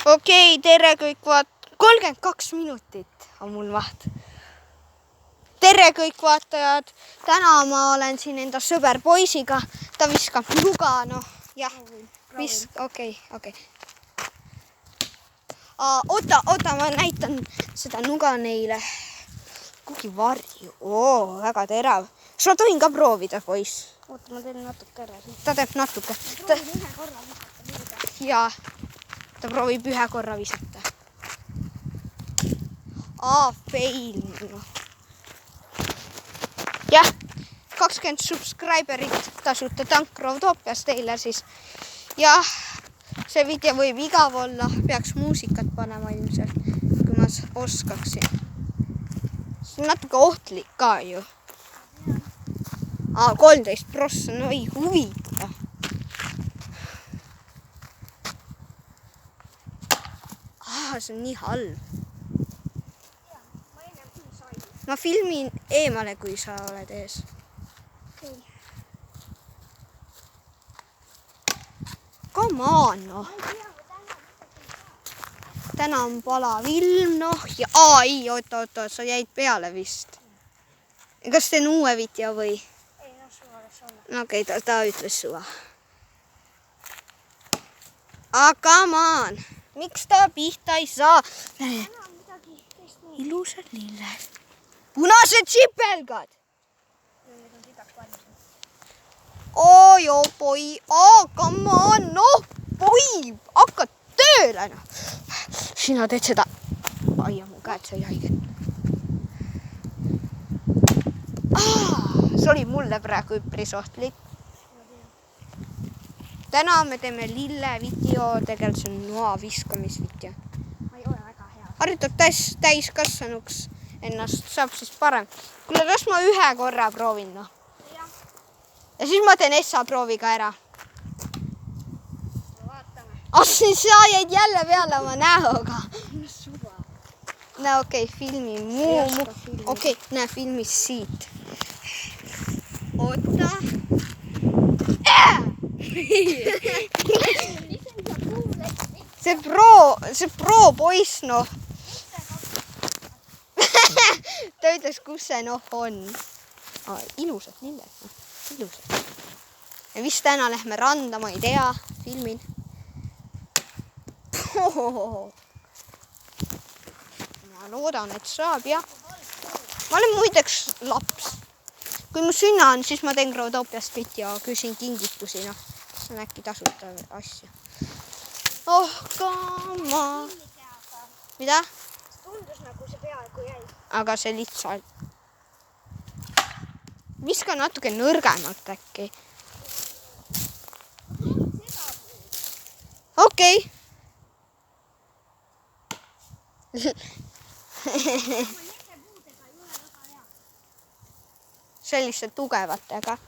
Okei, tere kõik 32 minutit on mul maht. Tere kõik vaatajad. Täna ma olen siin enda sõber poisiga. Ta viskab nuga, jah. Okei. Oota, ma näitan seda nuga neile. Kugi varju. Väga terav. Kas ma tohin ka proovida, poiss? Oota, ma teen natuke ära. Ta teeb natuke. Proovin ühe korra visata. Jaa, ta proovib ühe korra visata. Fail. Jah, 20 subscriberit tasuta tank Rootoopias teile siis. Jah, see video võib igav olla. Peaks muusikat panema ilmselt, kui ma oskaksin. See on natuke ohtlik ka ju. 13%, no ei huvita. See on nii halb. Ma filmin eemale, kui sa oled ees. Okei. Come on, Täna on palav ilm, ja oota, sa jäid peale vist. Kas teen uue video või? Ei, suva oleks olla. Okei, ta ütles suva. Come on. Miks ta pihta ei saa? Täna on midagi teist nii. Ilusad lilled. Punased sipelgad. Need on sidaks valmis. Poi. Come on, poi. Hakka tööle. Sina teed seda. Mu käed sai haiget. See oli mulle praegu üpris ohtlik. Täna me teeme lille video, tegelikult see on noa viskamisvideo. Ma ei ole väga hea. Harjutab täiskasvanuks ennast, saab siis parem. Kuule, kas ma ühe korra proovin, Jah. Ja siis ma teen Essa proovi ka ära. Vaatame. Sa jäid jälle peale oma näoga. Suva. No okei, filmi muu. Okei, näe filmis siit. Oota. See pro poiss, Ta ütles, kus see on. Ilusad lilled, ilusad. Ja vist täna lähme randa, ma ei tea, filmin. Ma loodan, et saab, jah. Ma olen muideks laps. Kui mu sünna on, siis ma teen Rootoopiast video, küsin kingitusi, See on äkki tasuta asju. Come on. Mida? Tundus nagu see peaaegu jäi. Aga see lihtsalt. Viska natuke nõrgemalt äkki. Okei. Selliste tugevatega.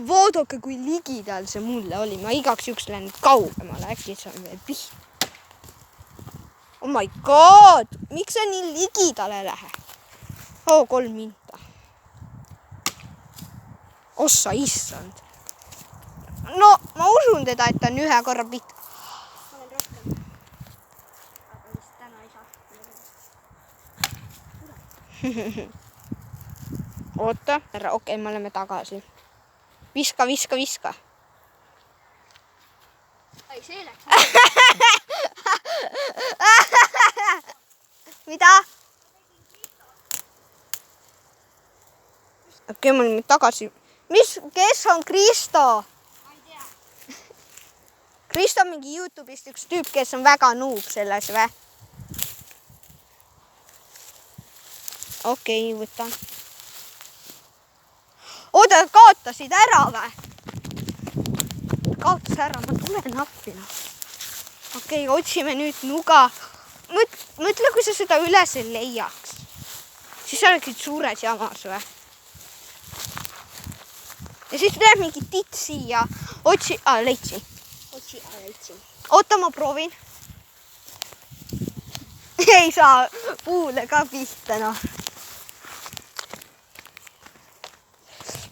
Vaadake, kui ligidal see mulle oli. Ma igaks juks lähen kaugemale, äkki see on veel pihta. Oh my god, miks sa nii ligidale lähe? 3 minta. Ossa issand. Ma usun teda, et ta on ühe korra pihta. Ma olen rohkem. Aga vist täna ei saa. Oota, okei, me oleme tagasi. Viska. Ai, see läks. Mida? Okei, me oleme tagasi. Kes on Kristo? Ma ei tea. Kristo on mingi YouTube'ist üks tüüp, kes on väga noob selles või? Okei, võtan. Oota, kaotasid ära või? Kaotas ära, ma tulen appi. Okei, otsime nüüd nuga. Mõtle, kui sa seda üles leiaks. Siis sa oleksid suures jamas või? Ja siis läheb mingi titt siia. Leidsin. Oota, ma proovin. Ei saa puule ka pihta,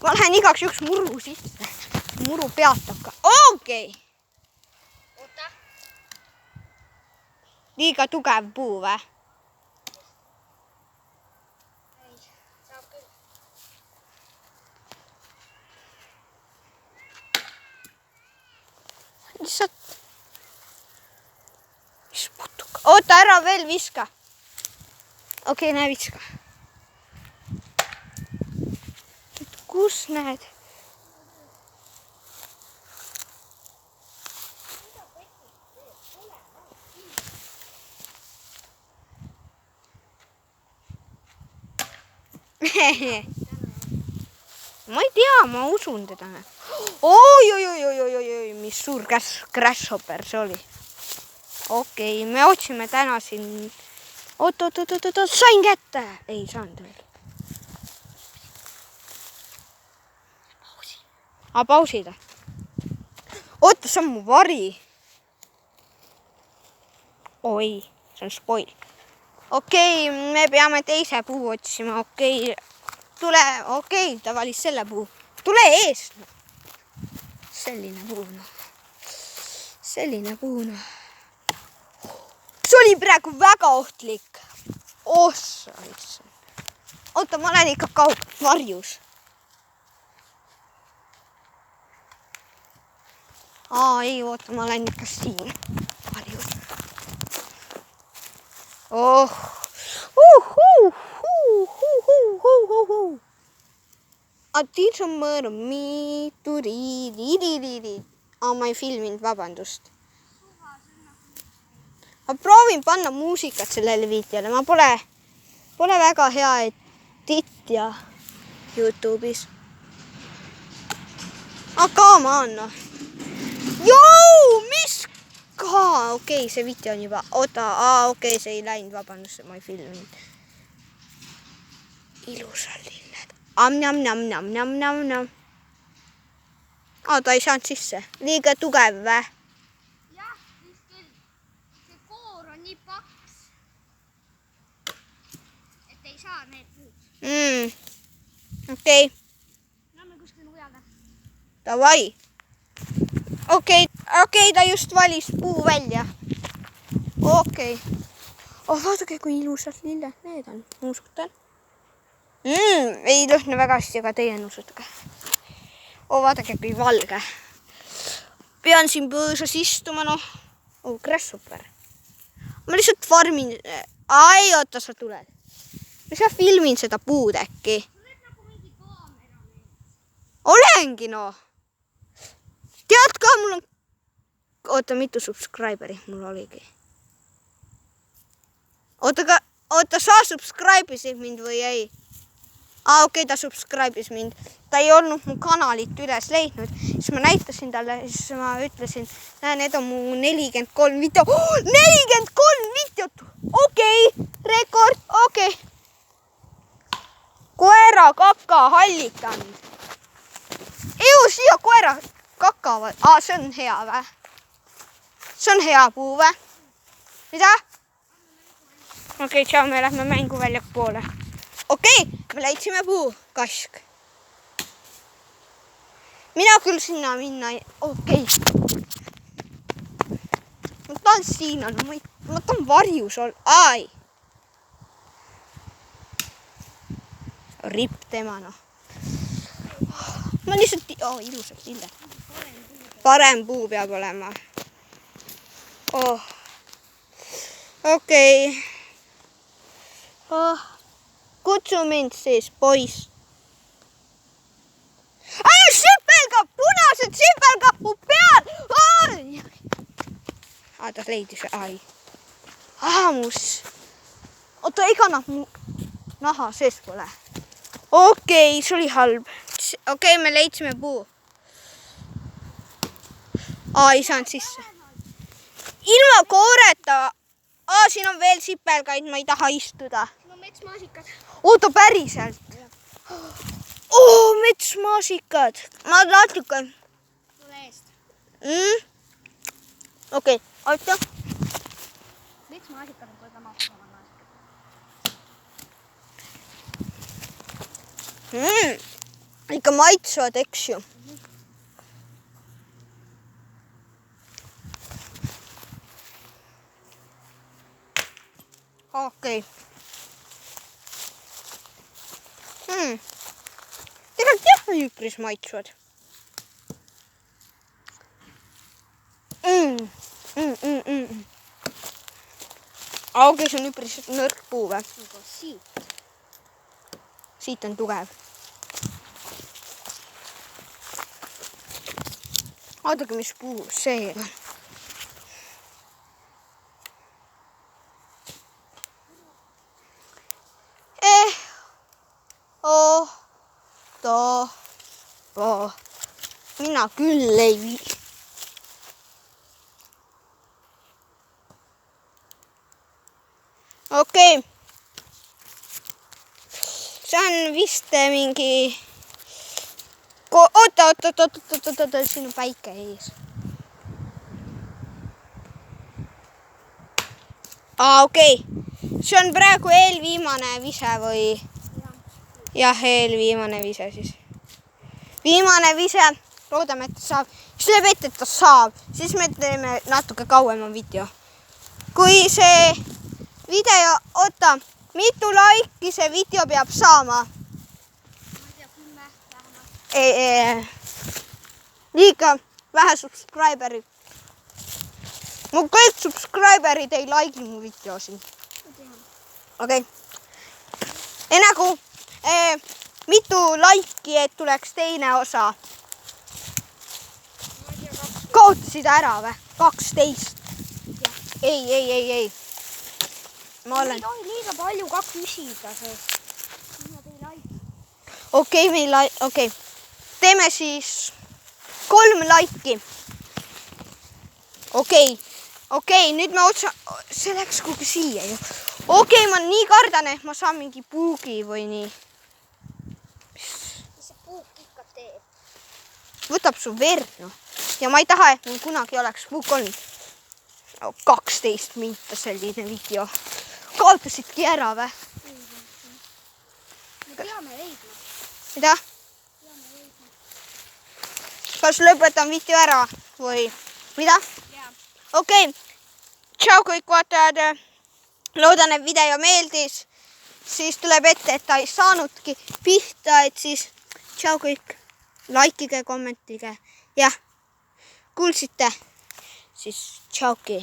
ma lähen igaks juhuks muru sisse. Muru peatab ka. Okei. Oota. Liiga tugev puu või? Ei, saab küll. Lihtsalt. Mis putuka? Oota, ära veel viska. Okei, näe viska. Kus näed? Ma ei tea, ma usun teda. Oi, mis suur grasshopper see oli. Okei, me otsime täna siin. Oot, sain kätte. Ei saanud veel. Pausida. Oota, see on mu vari. Oi, see on spoil. Okei, me peame teise puu otsima. Okei, ta valis selle puu. Tule eest. Selline puu. See oli praegu väga ohtlik. Oota, ma olen ikka varjus. Ei, oota, ma olen ikka siin. Varjus. Teach on murder me to read. Ma ei filminud, vabandust. Ma proovin panna muusikat sellele videole. Ma pole väga hea editja YouTube'is. Come on. Mis ka? Okei, see video on juba. Oota, okei, see ei läinud, vabandust, ma ei filminud. Ilusad lilled. Am-nam-nam-nam-nam-nam-nam. Ta ei saanud sisse. Liiga tugev või? Jah, kuskil see koor on nii paks, et ei saa need puud. Okei. Lähme kuskil nujaga. Davai. Okei, ta just valis puu välja. Okei. Vaadake, kui ilusad lilled need on. Nuusutan. Ei lõhna väga hästi, aga teie nuusutage. Vaadake, kui valge. Pean siin põõsas istuma, grasshopper. Ma lihtsalt farmin. Oota, sa tuled. Ma sa filmin seda puud äkki. Nagu mingi kaamera. Olengi, Tead ka, mul on... Oota, mitu subscriberi mul oligi? Oota, sa subscribe'isid mind või ei? Okei, ta subscribe'is mind. Ta ei olnud mu kanalit üles leidnud. Siis ma näitasin talle, siis ma ütlesin, need on mu 43 video. 43 videot! Okei, rekord, okei. Koera kaka hallitanud. Siia koera kakavad. See on hea või? See on hea puu või? Mida? Okei, tšau, me lähme mänguväljaku poole. Okei, me leidsime puu. Kask. Mina küll sinna minna ei... Okei. Ma tahan siin olla. Ma tahan varjus olla. Ripp tema, Ma lihtsalt... ilusad lilled. Parem puu peab olema. Okei. Kutsu mind siis, poiss. Sipelgab! Punased sipelgab mu peal! Ta leidis. Oota, ega nad mu naha sees pole. Okei, see oli halb. Okei, me leidsime puu. Ei saanud sisse. Ilma kooreta. Siin on veel sipelgaid, ma ei taha istuda. Siin on metsmaasikad. Oota, päriselt. Metsmaasikad. Ma natuke. Tule eest. Okei, oota. Metsmaasikad on kõige mahtavamad maasikad. 1, ikka maitsevad, eks ju. Okei. Tegelikult jah, üpris maitsevad. Okei, see on üpris nõrk puu või? Aga siit. Siit on tugev. Vaadake, mis puu see on. Mina küll ei vii. Okei. See on vist mingi... Oota, siin on päike ees. Okei. See on praegu eelviimane vise või... Jah, eelviimane vise siis. Viimane vise. Loodame, et ta saab. Siis lööb ette, et ta saab. Siis me teeme natuke kauema video. Kui see video... Oota, mitu laiki see video peab saama? Ma ei tea, 10 vähemalt. Liiga vähe subscriberid. Mu kõik subscriberid ei laigi mu videosid. Okei. Enne kui mitu laiki, et tuleks teine osa. Kaotasid ära või? 12. Ei. Ma olen... Ei tohi liiga palju ka küsida, sest nad ei laiki. Okei. Teeme siis 3 laiki. Okei, nüüd me otsa... See läks kuhugi siia ju. Okei, ma nii kardan, et ma saan mingi puugi või nii. See puuk ikka teeb. Võtab su verd, noh. Ja ma ei taha, et mul kunagi oleks puuk olnud. 12 minta selline video. Kaotasidki ära või? Me peame leidma. Mida? Kas lõpetan video ära või mida? Jaa. Okei. Tšau kõik vaatajad. Loodan, et video meeldis. Siis tuleb ette, et ta ei saanudki pihta, et siis tšau kõik. Laikige, kommentige. Jah. Kuulsite? Siis tšauki.